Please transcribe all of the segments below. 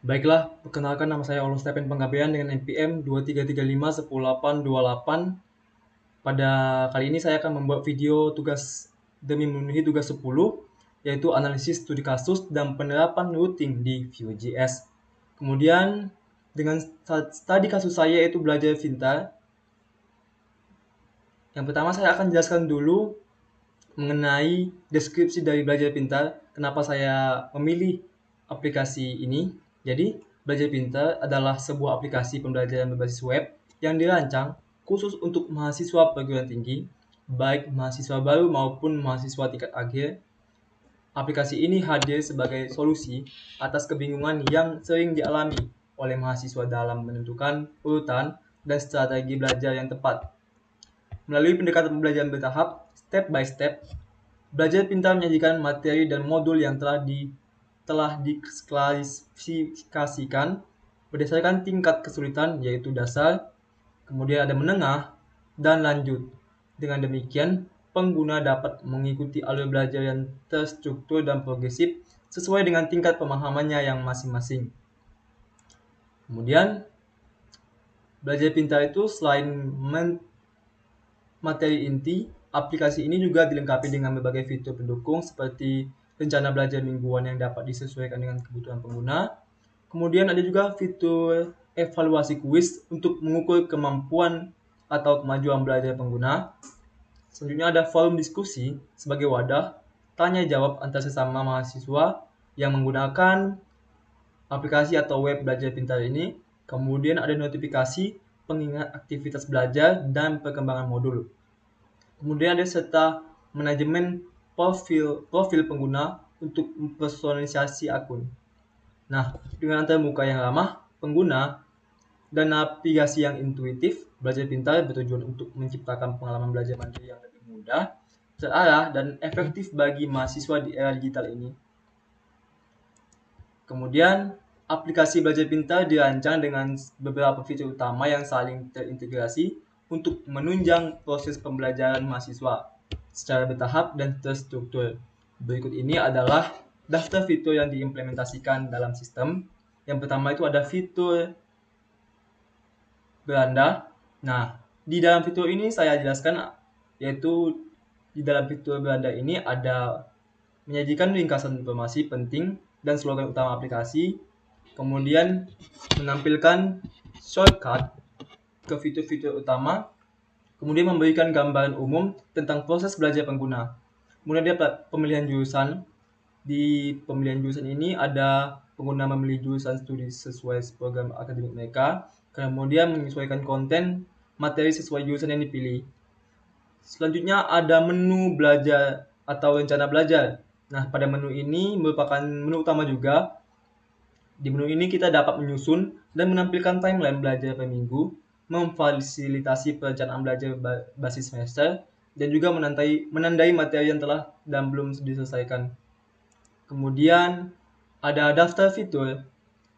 Baiklah, perkenalkan nama saya Olo Stephen Panggabean dengan NPM 2335 10828. Pada kali ini saya akan membuat video tugas demi memenuhi tugas 10, yaitu analisis studi kasus dan penerapan routing di Vue.js. Kemudian, dengan studi kasus saya yaitu belajar Vintar, yang pertama saya akan jelaskan dulu mengenai deskripsi dari Belajar Pintar, kenapa saya memilih aplikasi ini. Jadi, Belajar Pintar adalah sebuah aplikasi pembelajaran berbasis web yang dirancang khusus untuk mahasiswa perguruan tinggi, baik mahasiswa baru maupun mahasiswa tingkat akhir. Aplikasi ini hadir sebagai solusi atas kebingungan yang sering dialami oleh mahasiswa dalam menentukan urutan dan strategi belajar yang tepat. Melalui pendekatan pembelajaran bertahap, step by step, Belajar Pintar menyajikan materi dan modul yang telah diklasifikasikan berdasarkan tingkat kesulitan, yaitu dasar, kemudian ada menengah, dan lanjut. Dengan demikian, pengguna dapat mengikuti alur belajar yang terstruktur dan progresif sesuai dengan tingkat pemahamannya yang masing-masing. Kemudian, Belajar Pintar itu selain materi inti, aplikasi ini juga dilengkapi dengan berbagai fitur pendukung seperti rencana belajar mingguan yang dapat disesuaikan dengan kebutuhan pengguna. Kemudian ada juga fitur evaluasi kuis untuk mengukur kemampuan atau kemajuan belajar pengguna. Selanjutnya ada forum diskusi sebagai wadah tanya jawab antar sesama mahasiswa yang menggunakan aplikasi atau web Belajar Pintar ini. Kemudian ada notifikasi pengingat aktivitas belajar dan perkembangan modul. Kemudian ada serta manajemen profil pengguna untuk personalisasi akun. Nah, dengan antarmuka yang ramah pengguna dan navigasi yang intuitif, Belajar Pintar bertujuan untuk menciptakan pengalaman belajar mandiri yang lebih mudah, terarah, dan efektif bagi mahasiswa di era digital ini. Kemudian, aplikasi Belajar Pintar dirancang dengan beberapa fitur utama yang saling terintegrasi untuk menunjang proses pembelajaran mahasiswa secara bertahap dan terstruktur. Berikut ini adalah daftar fitur yang diimplementasikan dalam sistem. Yang pertama itu ada fitur beranda. Nah, di dalam fitur ini saya jelaskan, yaitu di dalam fitur beranda ini ada menyajikan ringkasan informasi penting dan slogan utama aplikasi, kemudian menampilkan shortcut ke fitur-fitur utama, kemudian memberikan gambaran umum tentang proses belajar pengguna. Kemudian ada pemilihan jurusan. Di pemilihan jurusan ini ada pengguna memilih jurusan studi sesuai program akademik mereka, kemudian menyesuaikan konten materi sesuai jurusan yang dipilih. Selanjutnya ada menu belajar atau rencana belajar. Nah, pada menu ini merupakan menu utama juga. Di menu ini kita dapat menyusun dan menampilkan timeline belajar per minggu, memfasilitasi perencanaan belajar basis semester, dan juga menandai materi yang telah dan belum diselesaikan. Kemudian ada daftar fitur.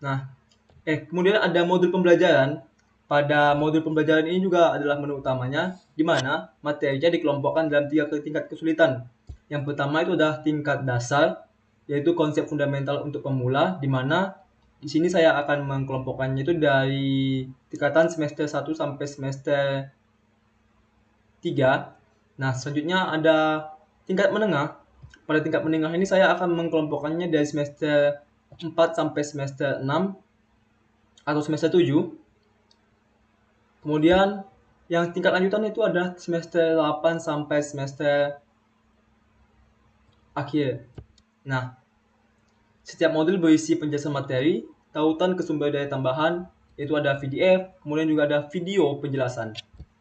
Nah, kemudian ada modul pembelajaran. Pada modul pembelajaran ini juga adalah menu utamanya, di mana materinya dikelompokkan dalam 3 tingkat kesulitan. Yang pertama itu adalah tingkat dasar, yaitu konsep fundamental untuk pemula, di mana di sini saya akan mengkelompokkannya itu dari tingkatan semester 1 sampai semester 3. Nah, selanjutnya ada tingkat menengah. Pada tingkat menengah ini saya akan mengkelompokkannya dari semester 4 sampai semester 6 atau semester 7. Kemudian yang tingkat lanjutan itu adalah semester 8 sampai semester akhir. Nah, setiap modul berisi penjelasan materi, tautan ke sumber daya tambahan, yaitu ada PDF, kemudian juga ada video penjelasan.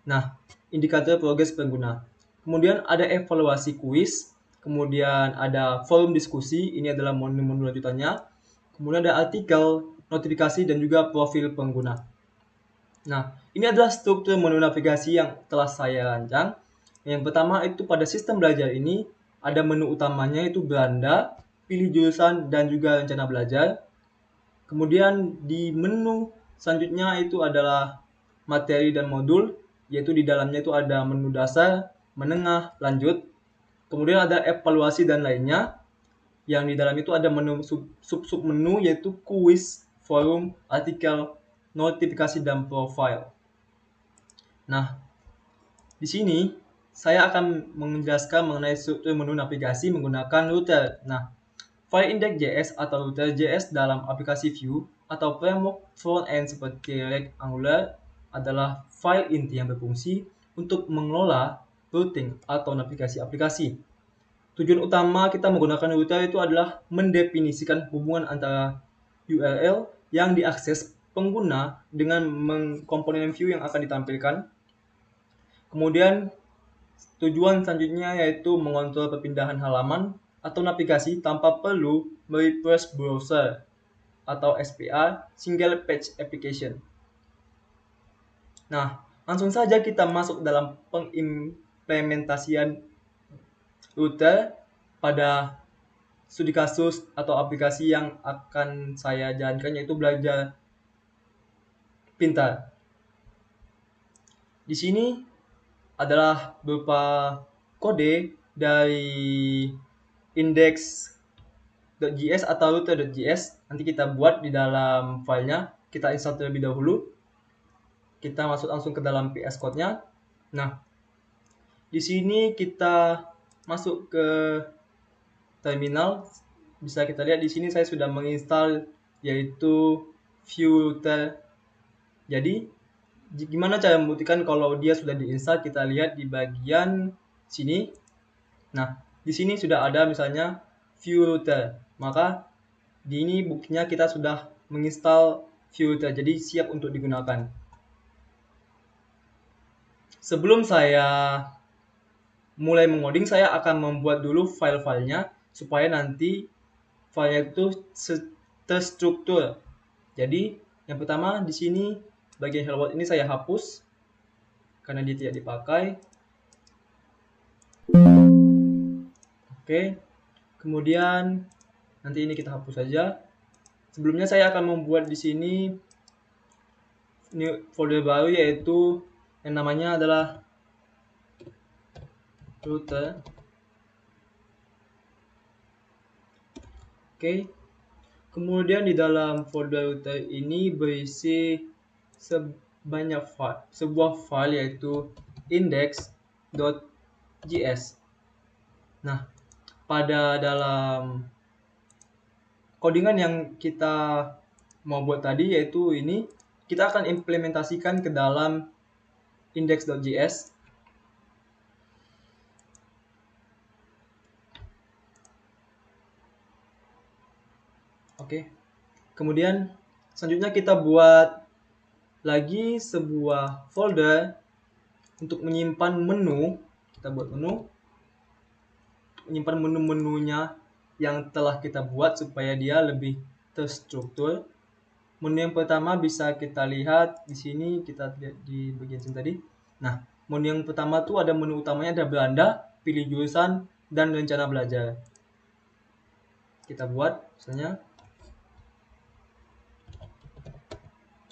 Nah, indikator progres pengguna. Kemudian ada evaluasi kuis, kemudian ada forum diskusi, ini adalah menu-menu lanjutannya. Kemudian ada artikel, notifikasi, dan juga profil pengguna. Nah, ini adalah struktur menu navigasi yang telah saya rancang. Yang pertama itu pada sistem belajar ini, ada menu utamanya itu beranda, pilih jurusan, dan juga rencana belajar. Kemudian di menu selanjutnya itu adalah materi dan modul, yaitu di dalamnya itu ada menu dasar, menengah, lanjut. Kemudian ada evaluasi dan lainnya, yang di dalam itu ada menu sub menu yaitu kuis, forum, artikel, notifikasi, dan profile. Nah, di sini saya akan menjelaskan mengenai struktur menu navigasi menggunakan router. Nah, file index.js atau router.js dalam aplikasi Vue atau framework front-end seperti React Angular adalah file inti yang berfungsi untuk mengelola routing atau navigasi aplikasi. Tujuan utama kita menggunakan router itu adalah mendefinisikan hubungan antara URL yang diakses pengguna dengan komponen view yang akan ditampilkan. Kemudian tujuan selanjutnya yaitu mengontrol perpindahan halaman atau navigasi tanpa perlu merefresh browser atau SPA (Single Page Application). Nah, langsung saja kita masuk dalam pengimplementasian router pada studi kasus atau aplikasi yang akan saya jalankan, yaitu Belajar Pintar. Di sini adalah berupa kode dari index.js atau router.js. Nanti kita buat di dalam filenya, kita install terlebih dahulu. Kita masuk langsung ke dalam VS Code-nya. Nah, di sini kita masuk ke terminal. Bisa kita lihat di sini saya sudah menginstal yaitu Vue Router. Jadi gimana cara membuktikan kalau dia sudah diinstal? Kita lihat di bagian sini. Nah, di sini sudah ada misalnya Vue Router. Maka di ini buktinya kita sudah menginstal Vue Router. Jadi siap untuk digunakan. Sebelum saya mulai mengoding, saya akan membuat dulu file-filenya supaya nanti filenya itu terstruktur. Jadi, yang pertama di sini bagian hello world ini saya hapus karena dia tidak dipakai. Oke. Kemudian nanti ini kita hapus saja. Sebelumnya saya akan membuat di sini folder baru yaitu yang namanya adalah router. Oke. Kemudian di dalam folder router ini berisi sebuah file yaitu index.js. Nah, pada dalam codingan yang kita mau buat tadi yaitu ini, kita akan implementasikan ke dalam index.js. Oke. Kemudian selanjutnya kita buat lagi sebuah folder untuk menyimpan menu. Kita buat menu, menyimpan menu-menunya yang telah kita buat supaya dia lebih terstruktur. Menu yang pertama bisa kita lihat di sini, kita lihat di bagian sini tadi. Nah, menu yang pertama tuh ada menu utamanya, ada Belanda, pilih jurusan, dan rencana belajar. Kita buat misalnya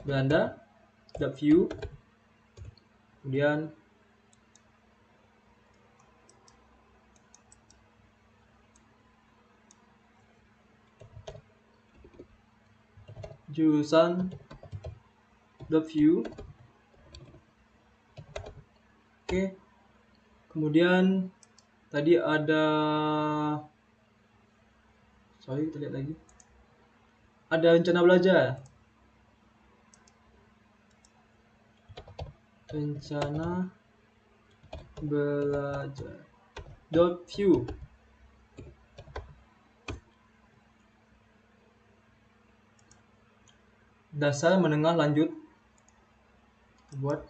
Belanda.view, kemudian jurusan.view. Oke. Kemudian tadi ada kita lihat lagi. Ada rencana belajar. Rencana belajar .view. Dasar menengah lanjut. Buat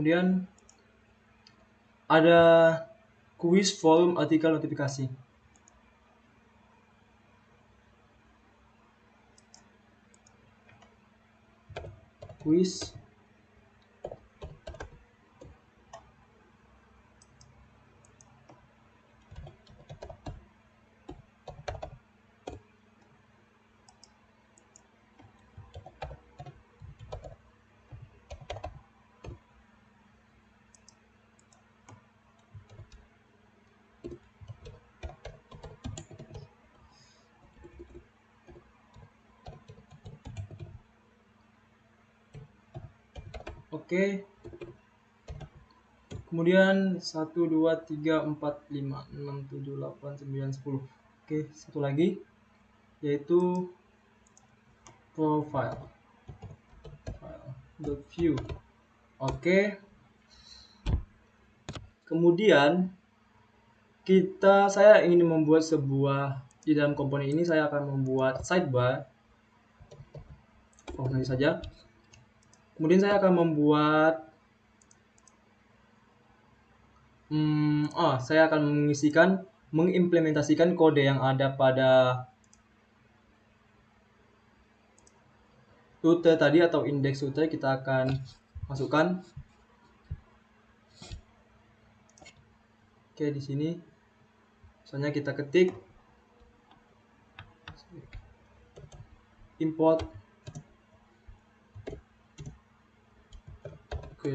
kemudian ada kuis, forum, artikel, notifikasi. quiz. Oke. Kemudian 1 2 3 4 5 6 7 8 9 10. Oke, satu lagi yaitu profile. The view. Oke. Kemudian saya ingin membuat sebuah, di dalam komponen ini saya akan membuat sidebar. Nanti saja. Kemudian saya akan membuat saya akan mengimplementasikan kode yang ada pada router tadi atau indeks router. Kita akan masukkan. Oke, di sini misalnya kita ketik import create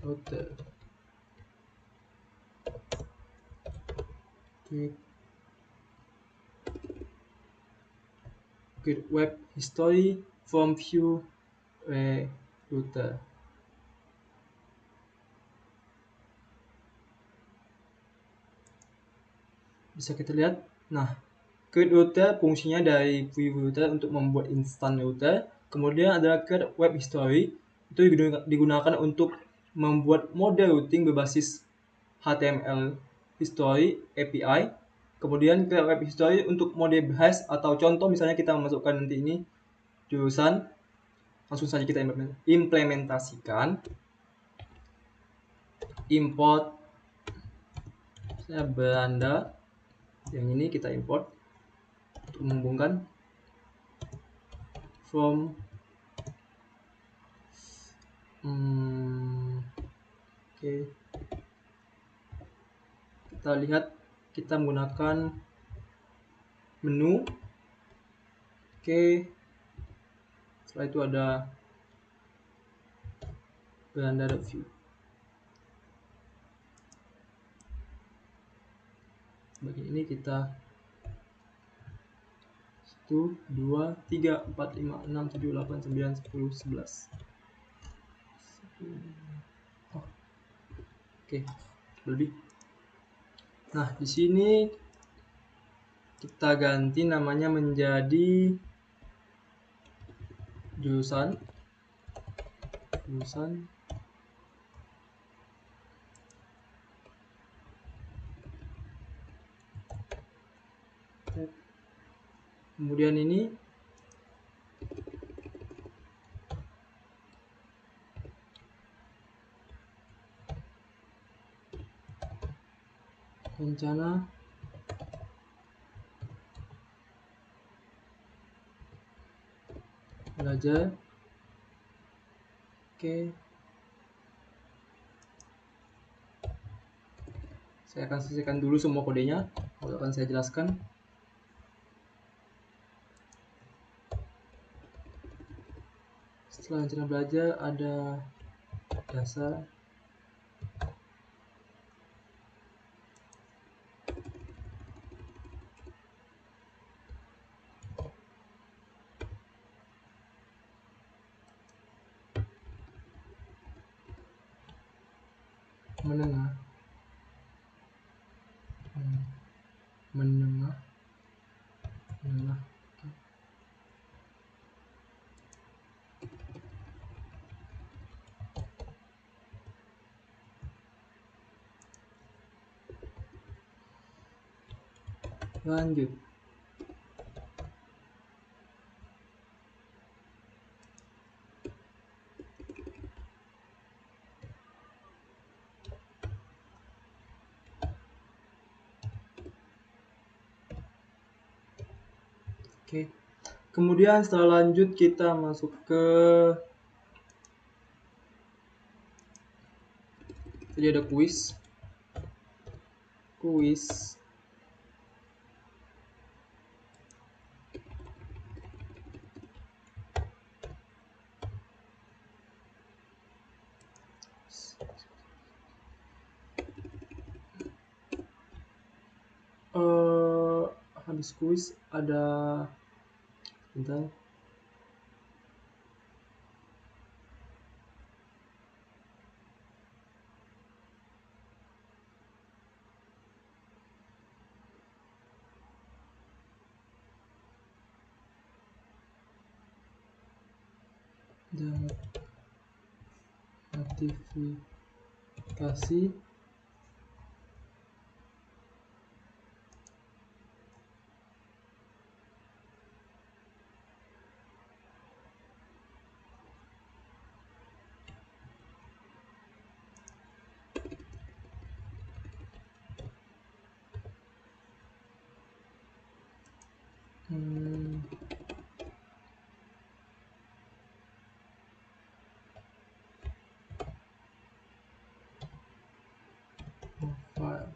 router create web history from view router. Bisa kita lihat. Nah, create router fungsinya dari view router untuk membuat instant router. Kemudian adalah create web history, itu digunakan untuk membuat model routing berbasis HTML history API. Kemudian create web history untuk mode hash atau contoh, misalnya kita memasukkan nanti ini jurusan, langsung saja kita implementasikan. Import Belanda, yang ini kita import untuk menghubungkan from oke. Kita lihat, kita menggunakan menu. Oke. Setelah itu ada Belanda view. Bagian ini kita 1 2 3 4 5 6 7 8 9 10 11. Oke, lebih. Nah, di sini kita ganti namanya menjadi jurusan. Kemudian ini rencana belajar. Oke. Saya akan selesaikan dulu semua kodenya, lalu akan saya jelaskan. Setelah rencana belajar ada dasar. Menengah. Lanjut. Oke. Kemudian setelah lanjut kita masuk ke jadi ada kuis. Habis kuis ada bentar. Dan notifikasi profile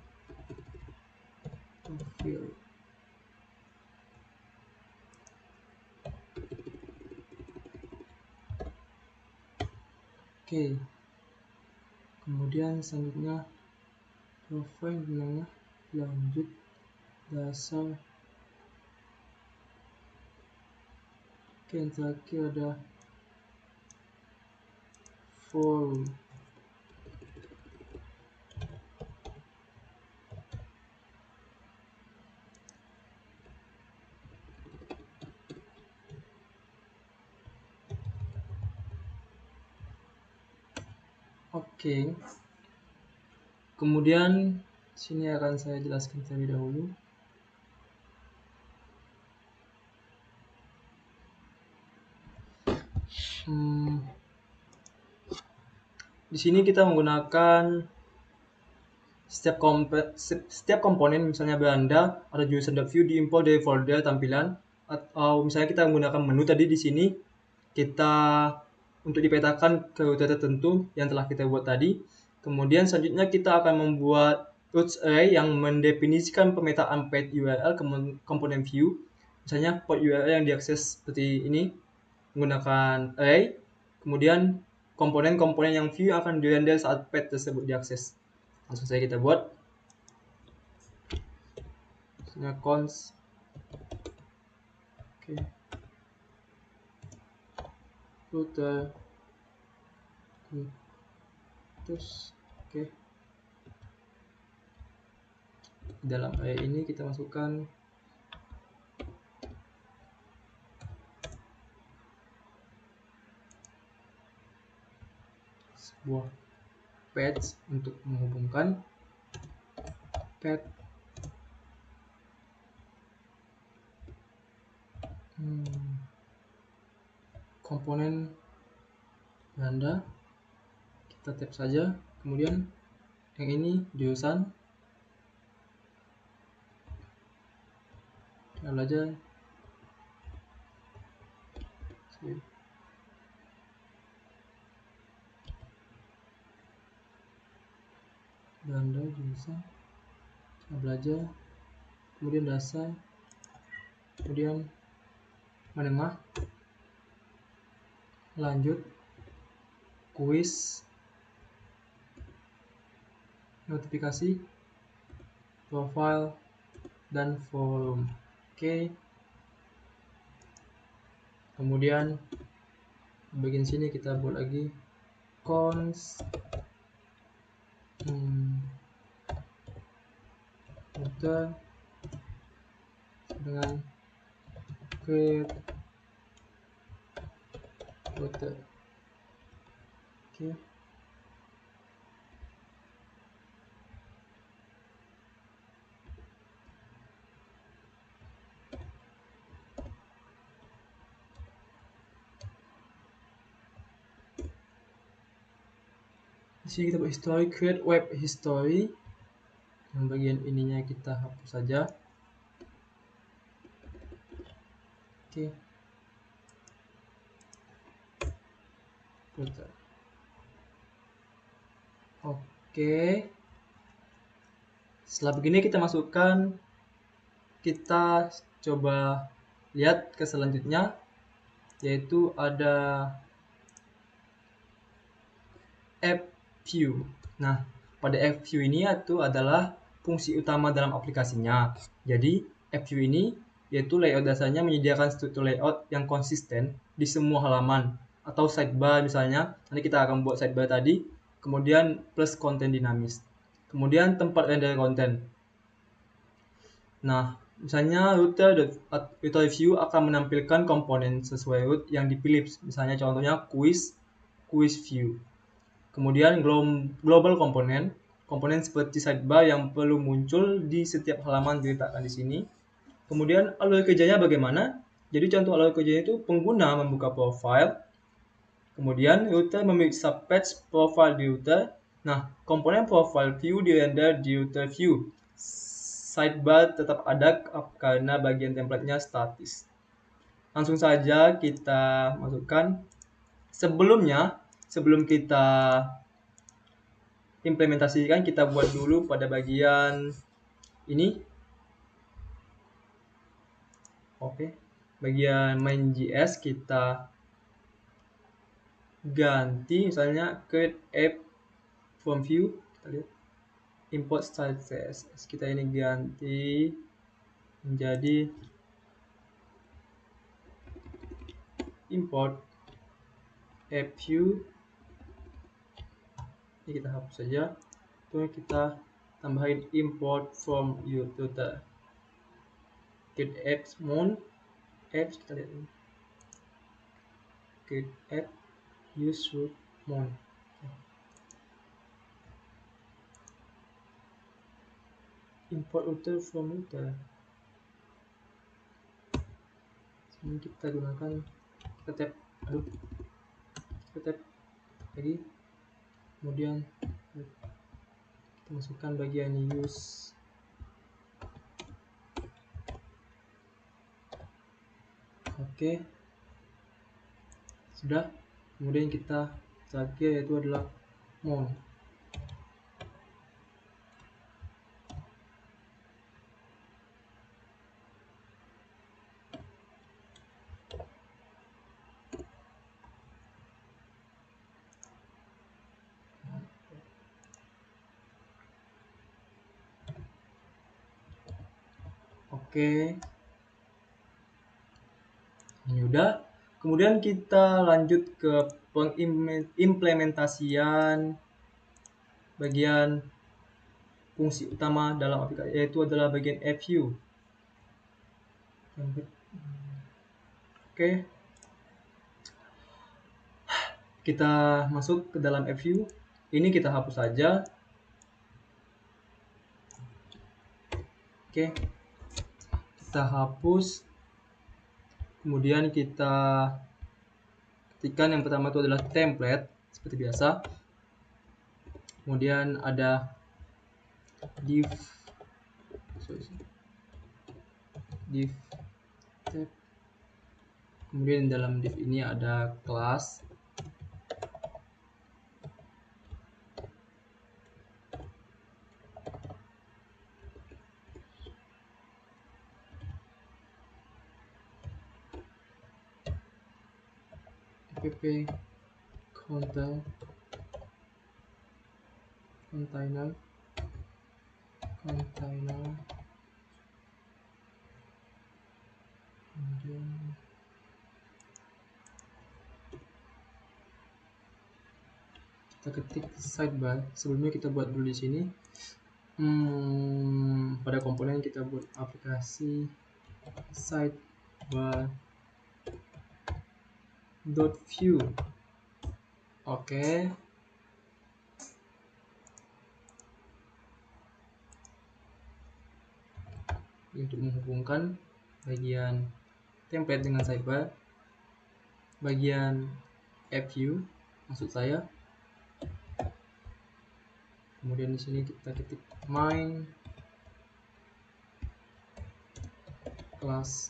profil. Oke. Kemudian selanjutnya profile bilangnya lanjut dasar. Oke, yang terakhir ada forum. Oke. Kemudian sini akan saya jelaskan terlebih dahulu. Di sini kita menggunakan setiap komponen, misalnya beranda ada jurusan.view diimport dari folder tampilan, atau misalnya kita menggunakan menu tadi di sini kita untuk dipetakan ke rute tertentu yang telah kita buat tadi. Kemudian selanjutnya kita akan membuat routes array yang mendefinisikan pemetaan path URL komponen view. Misalnya port URL yang diakses seperti ini menggunakan array. Kemudian komponen-komponen yang view akan dirender saat path tersebut diakses. Langsung saja kita buat. Misalnya cons. Oke. Router. Terus oke. Dalam array ini kita masukkan sebuah path untuk menghubungkan path komponen beranda. Kita tap saja, kemudian yang ini jurusan kita belajar beranda jurusan kita belajar, kemudian dasar, kemudian menengah, lanjut, kuis, notifikasi, profile, dan forum. Oke. Kemudian bagian sini kita buat lagi cons router dengan create router. Oke. Di sini kita buat history, create web history. Yang bagian ininya kita hapus saja. Oke. Router. Oke. Setelah begini kita masukkan, kita coba lihat ke selanjutnya, yaitu ada app view. Nah, pada app view ini itu adalah fungsi utama dalam aplikasinya. Jadi, app view ini yaitu layout dasarnya menyediakan struktur layout yang konsisten di semua halaman atau sidebar misalnya. Nanti kita akan buat sidebar tadi, kemudian plus konten dinamis. Kemudian tempat render konten. Nah, misalnya router view akan menampilkan komponen sesuai route yang dipilih. Misalnya contohnya quiz view. Kemudian global komponen seperti sidebar yang perlu muncul di setiap halaman diletakkan di sini. Kemudian alur kerjanya bagaimana? Jadi contoh alur kerjanya itu pengguna membuka profile, kemudian router memiliki subpage profile di router. Nah, komponen profile view dirender di router view. Sidebar tetap ada karena bagian templatenya statis. Langsung saja kita masukkan. Sebelum kita implementasikan, kita buat dulu pada bagian ini. Oke. Bagian main.js kita ganti misalnya create app from view. Kita lihat import style CSS. Kita ini ganti menjadi import app view. Ini kita hapus saja. Terus kita tambahin import from router. Create apps mon apps, kita lihat ini. Create app use root mon. Import router from router. Ini kita gunakan, kita tap lagi, kemudian kita masukkan bagian use. Oke, sudah. Kemudian kita terakhir yaitu adalah mon. Oke, ini udah. Kemudian kita lanjut ke pengimplementasian bagian fungsi utama dalam aplikasi, yaitu adalah bagian app view. Oke, kita masuk ke dalam app view. Ini kita hapus saja. Oke, kita hapus. Kemudian kita ketikkan yang pertama itu adalah template seperti biasa. Kemudian ada div tab. Kemudian dalam div ini ada kelas. App container, kemudian kita ketik sidebar. Sebelumnya kita buat dulu di sini. Pada komponen kita buat aplikasi sidebar .view. Oke. Untuk menghubungkan bagian template dengan sidebar, bagian app view maksud saya. Kemudian di sini kita ketik main class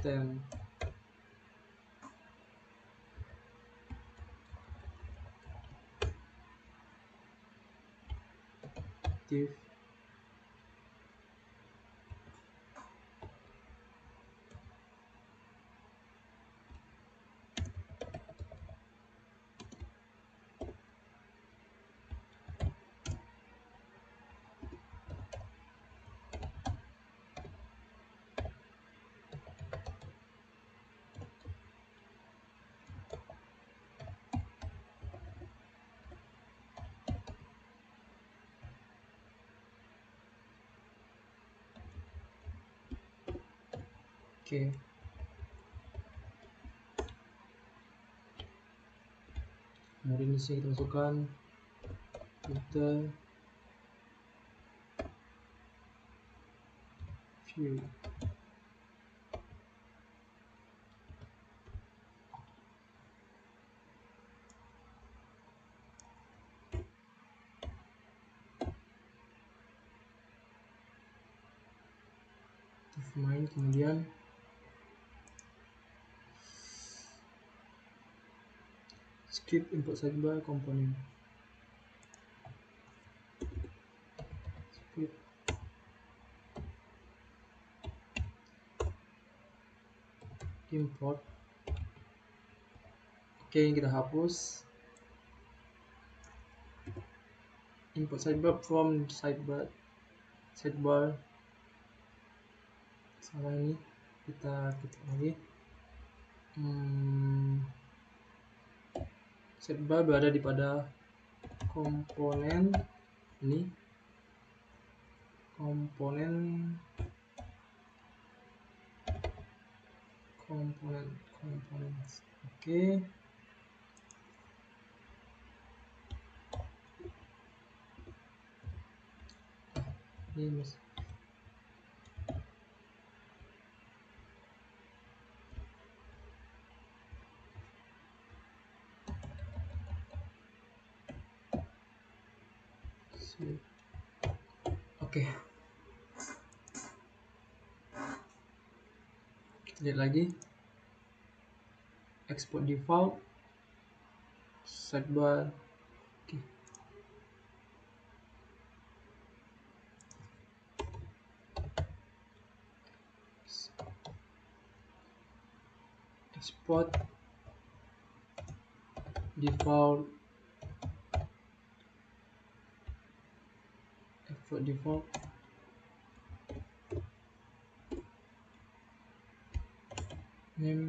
sistem aktif Oke. Kemudian di sini kita masukkan filter view. Main, kemudian script import sidebar component. Script import. Oke, ini kita hapus. Import sidebar from sidebar. Salah ini, kita ketik lagi. Sidebar berada di pada komponen ini. Komponen. Oke. Ini mas. Oke. Kita lihat lagi. Export default sidebar. Oke. Export default name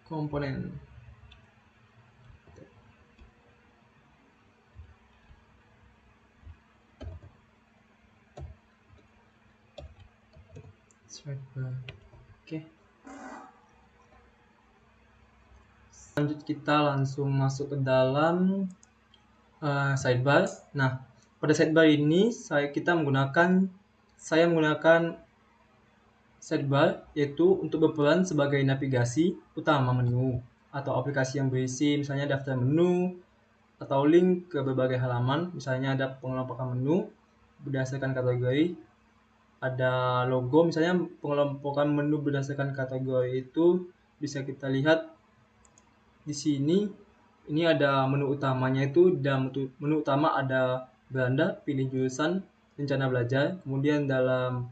komponen. Sidebar. Oke. Lanjut, kita langsung masuk ke dalam sidebar. Nah, pada sidebar ini saya menggunakan sidebar yaitu untuk berperan sebagai navigasi utama menu atau aplikasi yang berisi misalnya daftar menu atau link ke berbagai halaman. Misalnya ada pengelompokan menu berdasarkan kategori, ada logo, misalnya pengelompokan menu berdasarkan kategori itu bisa kita lihat di sini. Ini ada menu utamanya, itu dalam menu utama ada beranda, pilih jurusan, rencana belajar. Kemudian dalam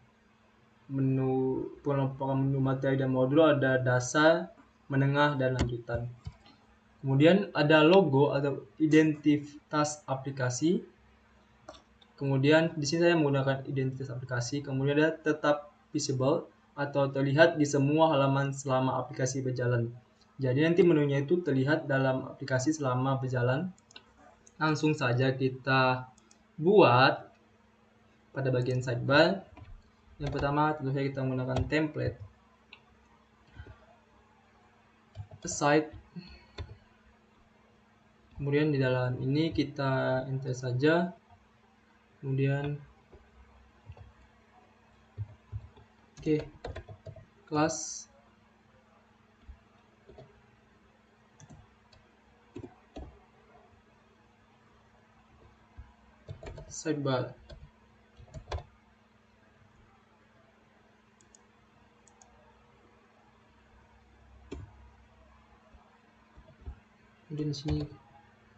menu pengelompokan menu materi dan modul ada dasar, menengah, dan lanjutan. Kemudian ada logo atau identitas aplikasi. Kemudian di sini saya menggunakan identitas aplikasi. Kemudian ada tetap visible atau terlihat di semua halaman selama aplikasi berjalan. Jadi nanti menunya itu terlihat dalam aplikasi selama berjalan. Langsung saja kita buat pada bagian sidebar. Yang pertama tentu saja kita menggunakan template aside. Kemudian di dalam ini kita enter saja. Kemudian kelas sidebar. Kemudian di sini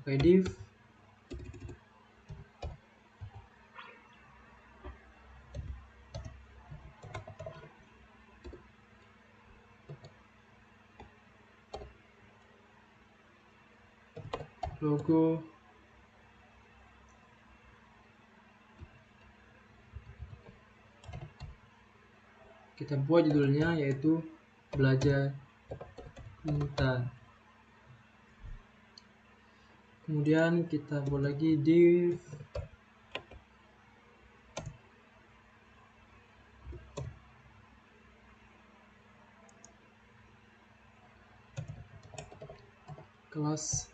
pakai div, logo, kita buat judulnya yaitu belajar pintar. Kemudian kita buat lagi div kelas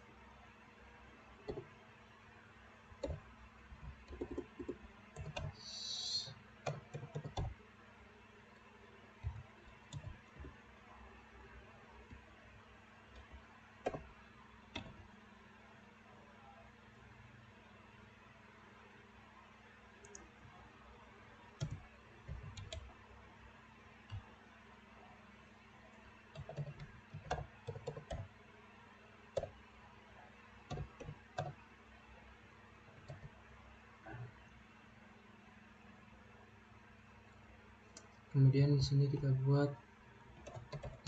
kemudian di sini kita buat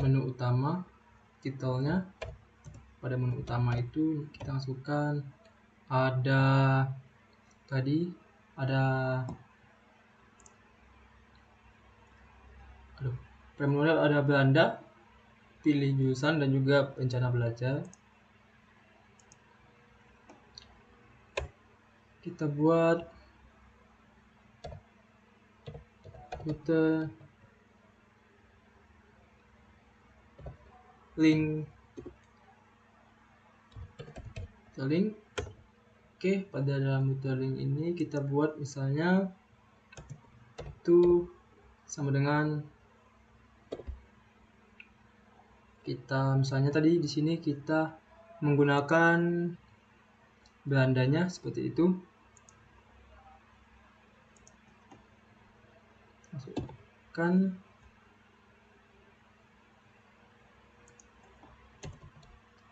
menu utama, titelnya. Pada menu utama itu kita masukkan ada premenunya ada Belanda, pilih jurusan dan juga rencana belajar. Kita buat rute link. Oke, pada dalam rute link ini kita buat misalnya itu sama dengan kita misalnya tadi di sini kita menggunakan Belandanya seperti itu. Masukkan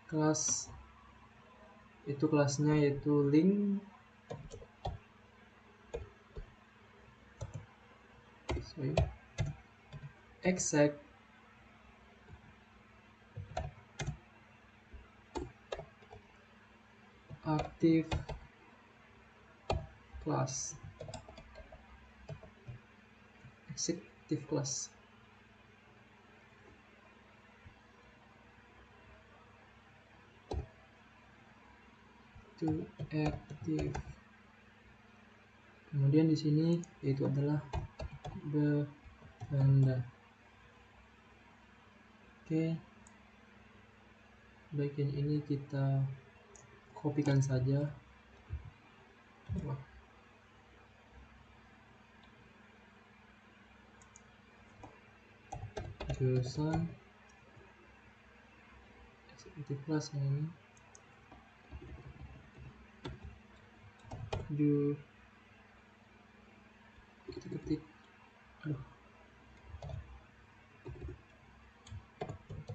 kelas, itu kelasnya yaitu link exact active class, executive class. To active. Kemudian di sini yaitu adalah Belanda. Oke, bagian ini kita kopikan saja. Jurusan executive class yang ini. Kita ketik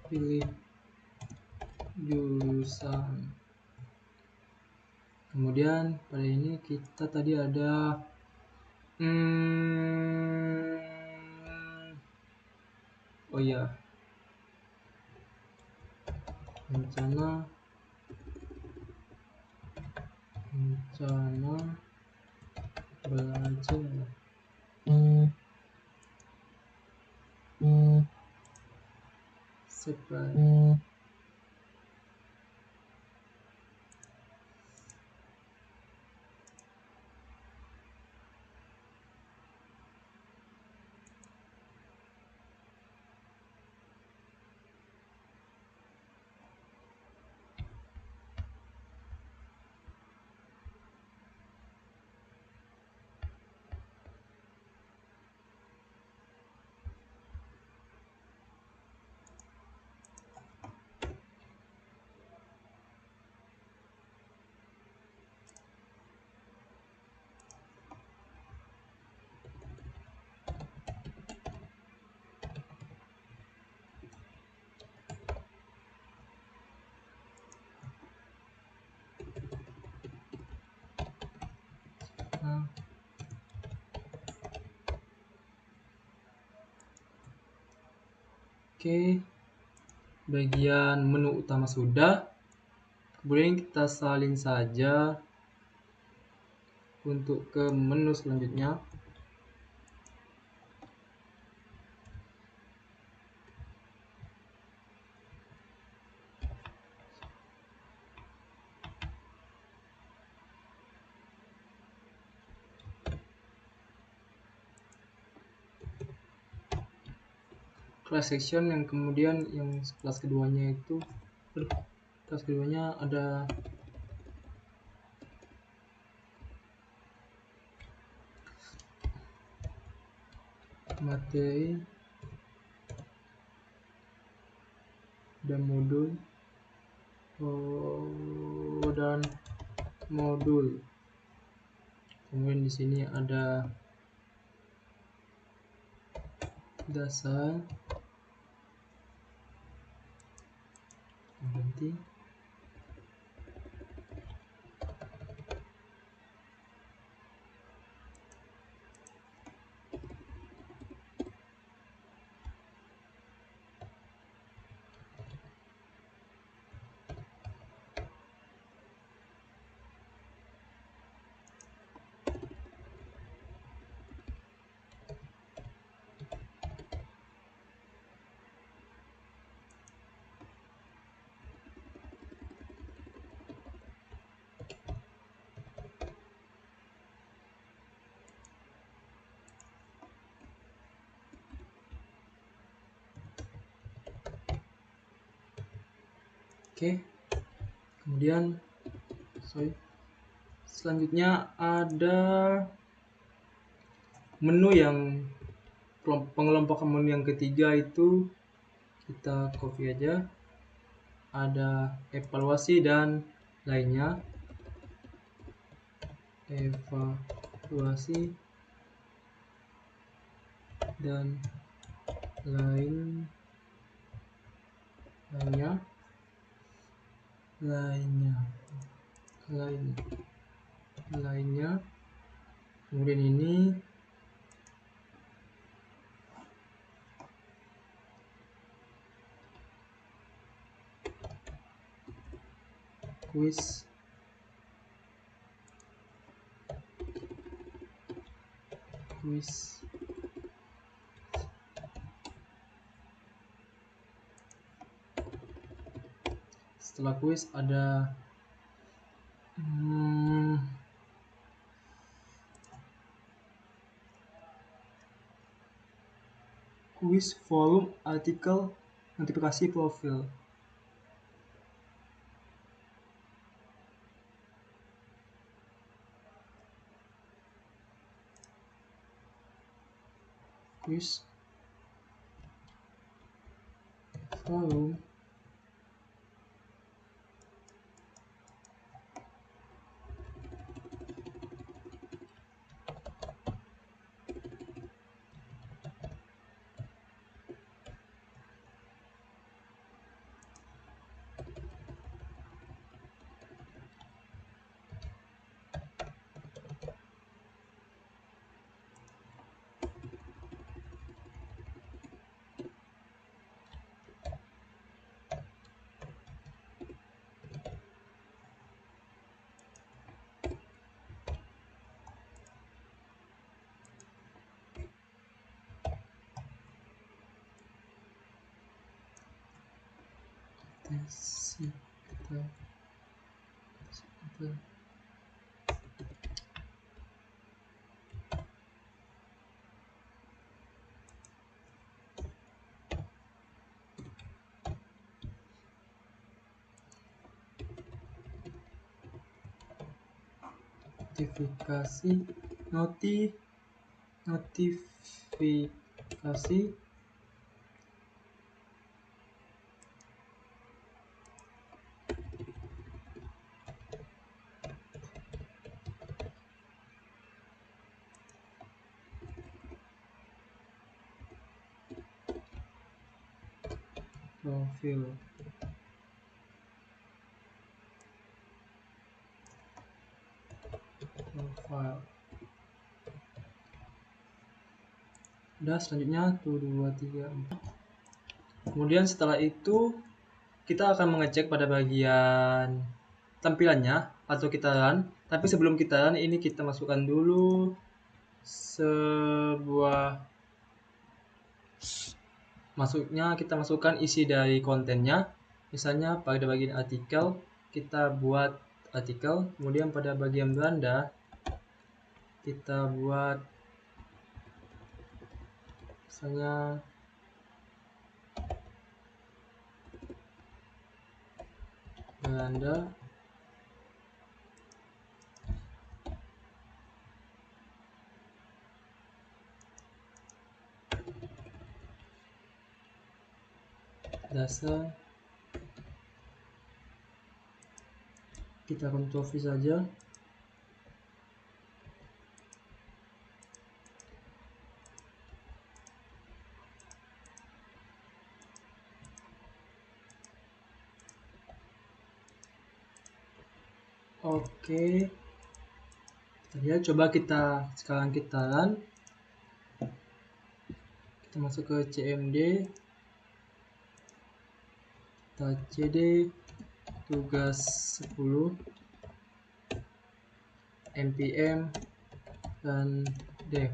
pilih jurusan. Kemudian pada ini kita tadi ada oh ya, rencana belajar. Seperti Oke, bagian menu utama sudah. Kemudian kita salin saja untuk ke menu selanjutnya. Class section yang kemudian yang kelas keduanya itu kelas keduanya ada materi dan modul dan modul. Kemudian di sini ada dasar, berhenti. Oke, kemudian selanjutnya ada menu yang pengelompokan menu yang ketiga, itu kita copy aja. Ada evaluasi dan lainnya. Evaluasi dan lainnya. Kemudian ini quiz setelah quiz ada quiz, forum, artikel, notifikasi, profil. Quiz, forum, notifikasi profil. Profile. Udah, selanjutnya 1, 2, 3, 4. Kemudian setelah itu kita akan mengecek pada bagian tampilannya atau kita run. Tapi sebelum kita run ini kita masukkan dulu sebuah kita masukkan isi dari kontennya. Misalnya pada bagian artikel kita buat artikel, kemudian pada bagian beranda kita buat misalnya beranda dasar, kita Ctrl V saja. Oke, kita lihat, coba sekarang kita run, kita masuk ke CMD, kita cd tugas 10 npm dan dev.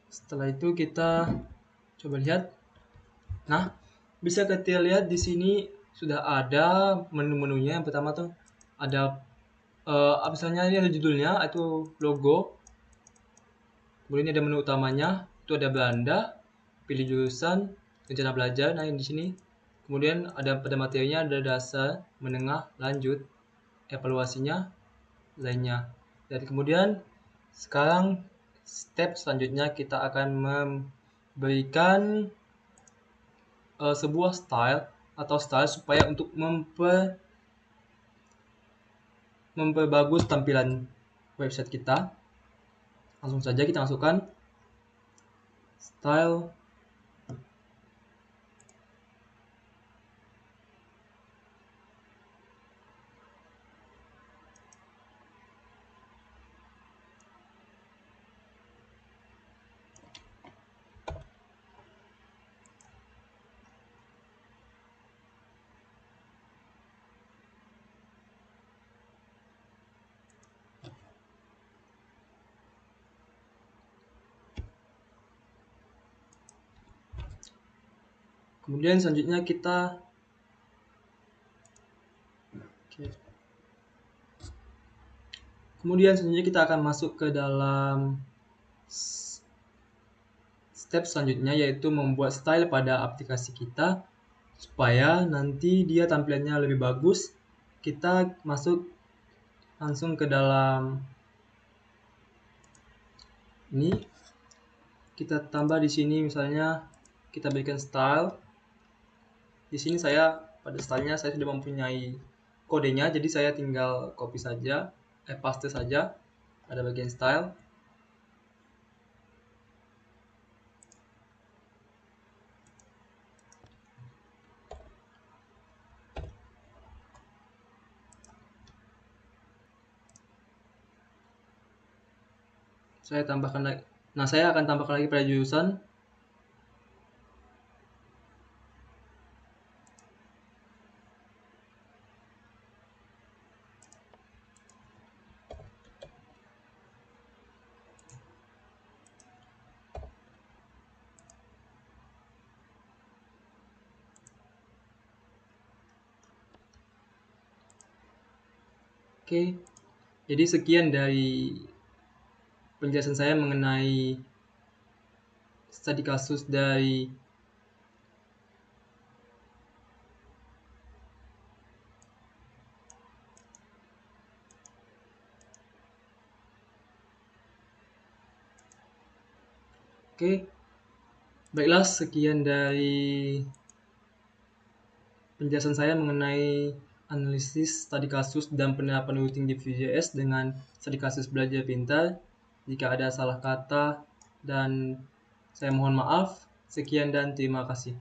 Setelah itu kita coba lihat. Nah, bisa kita lihat di sini sudah ada menu-menunya. Yang pertama tuh ada misalnya ini ada judulnya, itu logo. Kemudian ada menu utamanya, itu ada beranda, pilih jurusan, rencana belajar. Nah, di sini. Kemudian ada pada materinya ada dasar, menengah, lanjut, evaluasinya, lainnya. Dan kemudian sekarang step selanjutnya kita akan memberikan sebuah style supaya untuk memperbagus tampilan website kita. Langsung saja kita masukkan style kemudian selanjutnya kita akan masuk ke dalam step selanjutnya, yaitu membuat style pada aplikasi kita supaya nanti dia tampilannya lebih bagus. Kita masuk langsung ke dalam ini, kita tambah di sini, misalnya kita berikan style. Di sini pada stylenya saya sudah mempunyai kodenya, jadi saya tinggal copy saja, paste saja pada bagian style. Saya tambahkan lagi. Nah, saya akan tambahkan lagi pada jurusan. Oke, jadi sekian dari penjelasan saya mengenai studi kasus dari Oke, baiklah, sekian dari penjelasan saya mengenai analisis studi kasus dan penerapan routing di Vue.js dengan studi kasus belajar pintar. Jika ada salah kata dan saya mohon maaf. Sekian dan terima kasih.